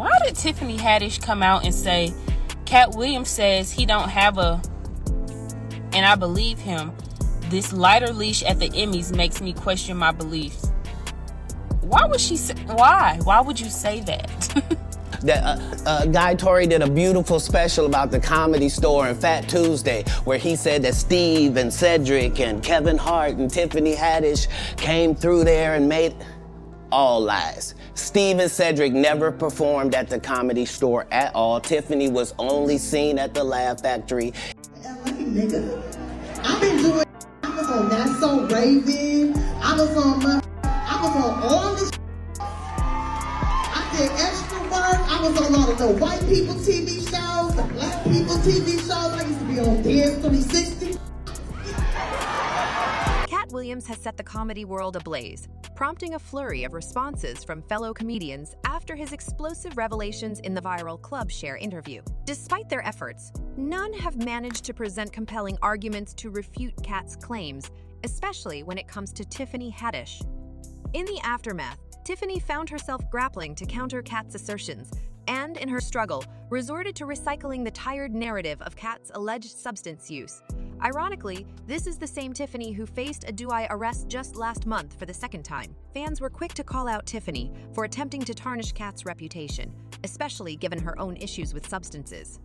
Why did Tiffany Haddish come out and say, Katt Williams says he don't have a, and I believe him, this lighter leash at the Emmys makes me question my beliefs? Why would she say, why? Why would you say that? Guy Tori did a beautiful special about the Comedy Store and Fat Tuesday, where he said that Steve and Cedric and Kevin Hart and Tiffany Haddish came through there and made... All lies. Steve and Cedric never performed at the Comedy Store at all. Tiffany was only seen at the Laugh Factory. LA, nigga. I've been doing... I was on That's So Raven. I was on all this. I did extra work. I was on all of the white people TV shows, the black people TV shows. I used to be on Dance 360. Katt Williams has set the comedy world ablaze, prompting a flurry of responses from fellow comedians after his explosive revelations in the viral Club Share interview. Despite their efforts, none have managed to present compelling arguments to refute Katt's claims, especially when it comes to Tiffany Haddish. In the aftermath, Tiffany found herself grappling to counter Katt's assertions and, in her struggle, resorted to recycling the tired narrative of Katt's alleged substance use. Ironically, this is the same Tiffany who faced a DUI arrest just last month for the second time. Fans were quick to call out Tiffany for attempting to tarnish Katt's reputation, especially given her own issues with substances.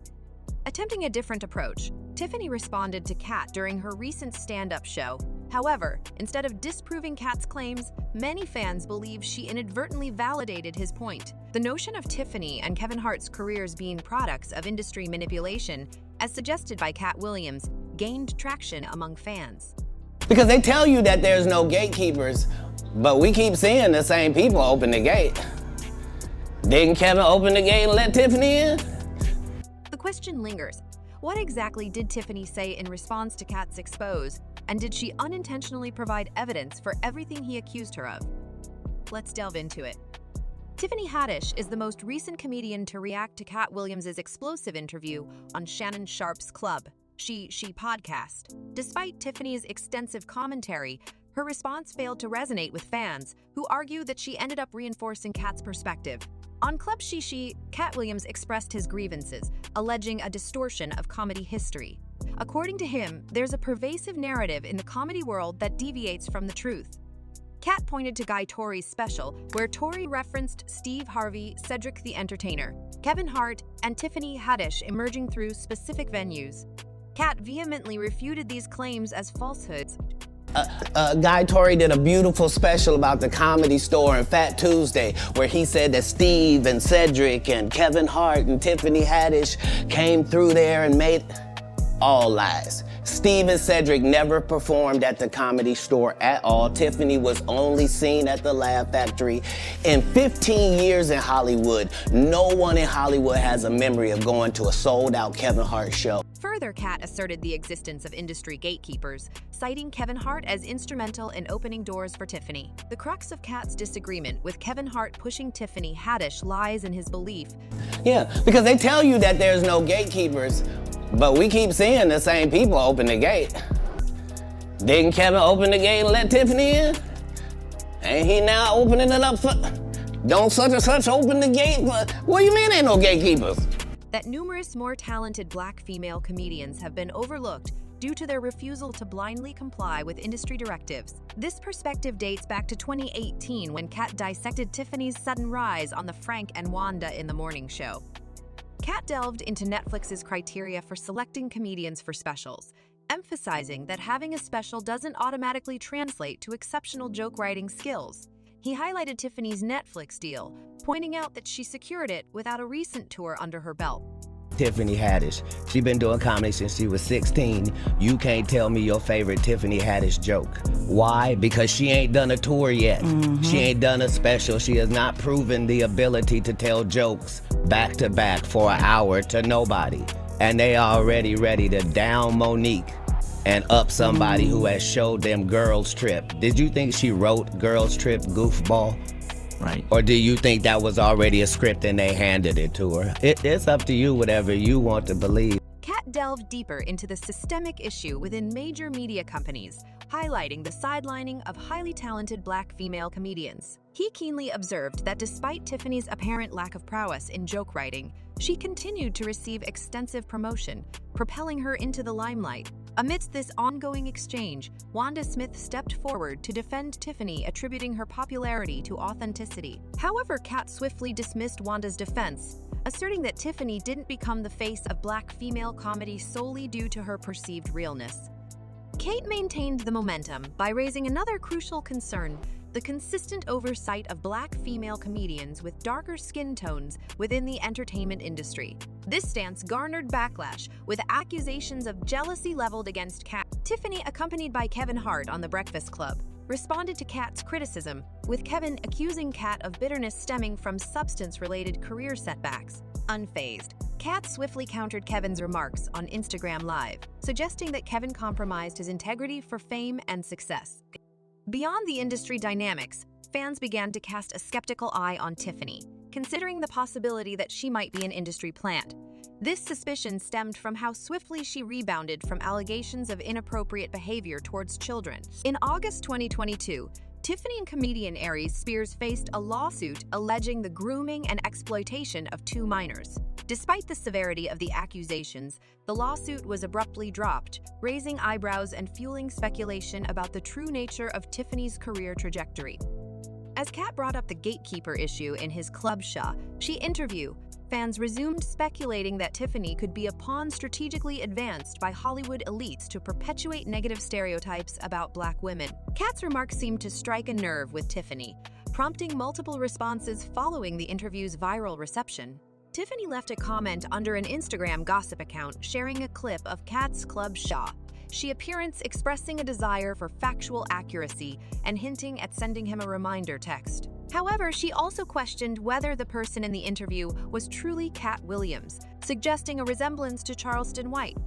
Attempting a different approach, Tiffany responded to Katt during her recent stand-up show. However, instead of disproving Katt's claims, many fans believe she inadvertently validated his point. The notion of Tiffany and Kevin Hart's careers being products of industry manipulation, as suggested by Katt Williams, gained traction among fans. Because they tell you that there's no gatekeepers, but we keep seeing the same people open the gate. Didn't Kevin open the gate and let Tiffany in? The question lingers. What exactly did Tiffany say in response to Katt's expose, and did she unintentionally provide evidence for everything he accused her of? Let's delve into it. Tiffany Haddish is the most recent comedian to react to Katt Williams' explosive interview on Shannon Sharpe's Club, She podcast. Despite Tiffany's extensive commentary, her response failed to resonate with fans, who argue that she ended up reinforcing Katt's perspective. On Club She, Katt Williams expressed his grievances, alleging a distortion of comedy history. According to him, there's a pervasive narrative in the comedy world that deviates from the truth. Katt pointed to Guy Tori's special, where Tori referenced Steve Harvey, Cedric the Entertainer, Kevin Hart, and Tiffany Haddish emerging through specific venues. Katt vehemently refuted these claims as falsehoods. Guy Tori did a beautiful special about the Comedy Store and Fat Tuesday, where he said that Steve and Cedric and Kevin Hart and Tiffany Haddish came through there and made... All lies. Steve and Cedric never performed at the Comedy Store at all. Tiffany was only seen at the Laugh Factory. In 15 years in Hollywood, no one in Hollywood has a memory of going to a sold-out Kevin Hart show. Further, Katt asserted the existence of industry gatekeepers, citing Kevin Hart as instrumental in opening doors for Tiffany. The crux of Katt's disagreement with Kevin Hart pushing Tiffany Haddish lies in his belief. Yeah, because they tell you that there's no gatekeepers, but we keep seeing the same people open the gate. Didn't Kevin open the gate and let Tiffany in? Ain't he now opening it up for... Don't such and such open the gate for... What do you mean ain't no gatekeepers? That numerous more talented black female comedians have been overlooked due to their refusal to blindly comply with industry directives. This perspective dates back to 2018 when Katt dissected Tiffany's sudden rise on the Frank and Wanda in the Morning Show. Katt delved into Netflix's criteria for selecting comedians for specials, emphasizing that having a special doesn't automatically translate to exceptional joke-writing skills. He highlighted Tiffany's Netflix deal, pointing out that she secured it without a recent tour under her belt. Tiffany Haddish. She been doing comedy since she was 16. You can't tell me your favorite Tiffany Haddish joke. Why? Because she ain't done a tour yet. She ain't done a special. She has not proven the ability to tell jokes back to back for an hour to nobody. And they already ready to down Monique and up somebody who has showed them Girls Trip. Did you think she wrote Girls Trip goofball? Right. Or do you think that was already a script and they handed it to her? It's up to you, whatever you want to believe. Katt delved deeper into the systemic issue within major media companies, highlighting the sidelining of highly talented Black female comedians. He keenly observed that despite Tiffany's apparent lack of prowess in joke writing, she continued to receive extensive promotion, propelling her into the limelight. Amidst this ongoing exchange, Wanda Smith stepped forward to defend Tiffany, attributing her popularity to authenticity. However, Katt swiftly dismissed Wanda's defense, asserting that Tiffany didn't become the face of Black female comedy solely due to her perceived realness. Kate maintained the momentum by raising another crucial concern: the consistent oversight of Black female comedians with darker skin tones within the entertainment industry. This stance garnered backlash, with accusations of jealousy leveled against Katt. Tiffany, accompanied by Kevin Hart on The Breakfast Club, responded to Katt's criticism, with Kevin accusing Katt of bitterness stemming from substance-related career setbacks. Unfazed, Katt swiftly countered Kevin's remarks on Instagram Live, suggesting that Kevin compromised his integrity for fame and success. Beyond the industry dynamics, fans began to cast a skeptical eye on Tiffany, considering the possibility that she might be an industry plant. This suspicion stemmed from how swiftly she rebounded from allegations of inappropriate behavior towards children. In August 2022, Tiffany and comedian Aries Spears faced a lawsuit alleging the grooming and exploitation of 2 minors. Despite the severity of the accusations, the lawsuit was abruptly dropped, raising eyebrows and fueling speculation about the true nature of Tiffany's career trajectory. As Katt brought up the gatekeeper issue in his Club Shah interview, fans resumed speculating that Tiffany could be a pawn strategically advanced by Hollywood elites to perpetuate negative stereotypes about Black women. Katt's remarks seemed to strike a nerve with Tiffany, prompting multiple responses following the interview's viral reception. Tiffany left a comment under an Instagram gossip account sharing a clip of Katt's Club Shah, she appearance expressing a desire for factual accuracy and hinting at sending him a reminder text. However, she also questioned whether the person in the interview was truly Katt Williams, suggesting a resemblance to Charleston White.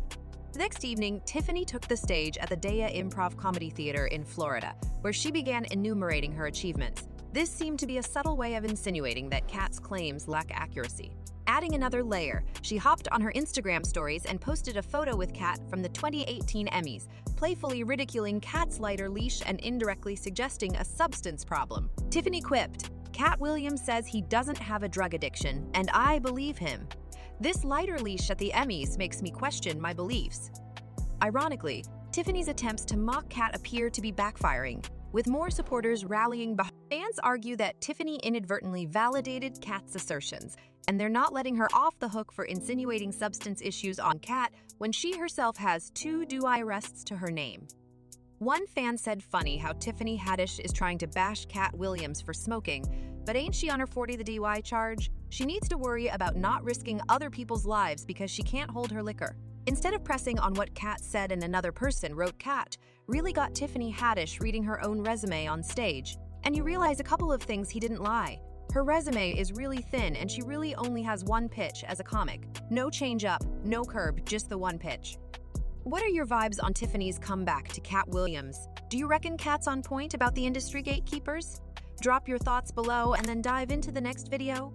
The next evening, Tiffany took the stage at the Dea Improv Comedy Theater in Florida, where she began enumerating her achievements. This seemed to be a subtle way of insinuating that Katt's claims lack accuracy. Adding another layer, she hopped on her Instagram stories and posted a photo with Katt from the 2018 Emmys, playfully ridiculing Katt's lighter leash and indirectly suggesting a substance problem. Tiffany quipped, "Katt Williams says he doesn't have a drug addiction, and I believe him. This lighter leash at the Emmys makes me question my beliefs." Ironically, Tiffany's attempts to mock Katt appear to be backfiring, with more supporters rallying behind. Fans argue that Tiffany inadvertently validated Katt's assertions, and they're not letting her off the hook for insinuating substance issues on Katt when she herself has 2 DUI arrests to her name. One fan said funny how Tiffany Haddish is trying to bash Katt Williams for smoking, but ain't she on her 40 the DUI charge? She needs to worry about not risking other people's lives because she can't hold her liquor. Instead of pressing on what Katt said and another person wrote, Katt really got Tiffany Haddish reading her own resume on stage. And you realize a couple of things he didn't lie. Her resume is really thin and she really only has 1 pitch as a comic. No change up, no curb, just the 1 pitch. What are your vibes on Tiffany's comeback to Katt Williams? Do you reckon Katt's on point about the industry gatekeepers? Drop your thoughts below and then dive into the next video.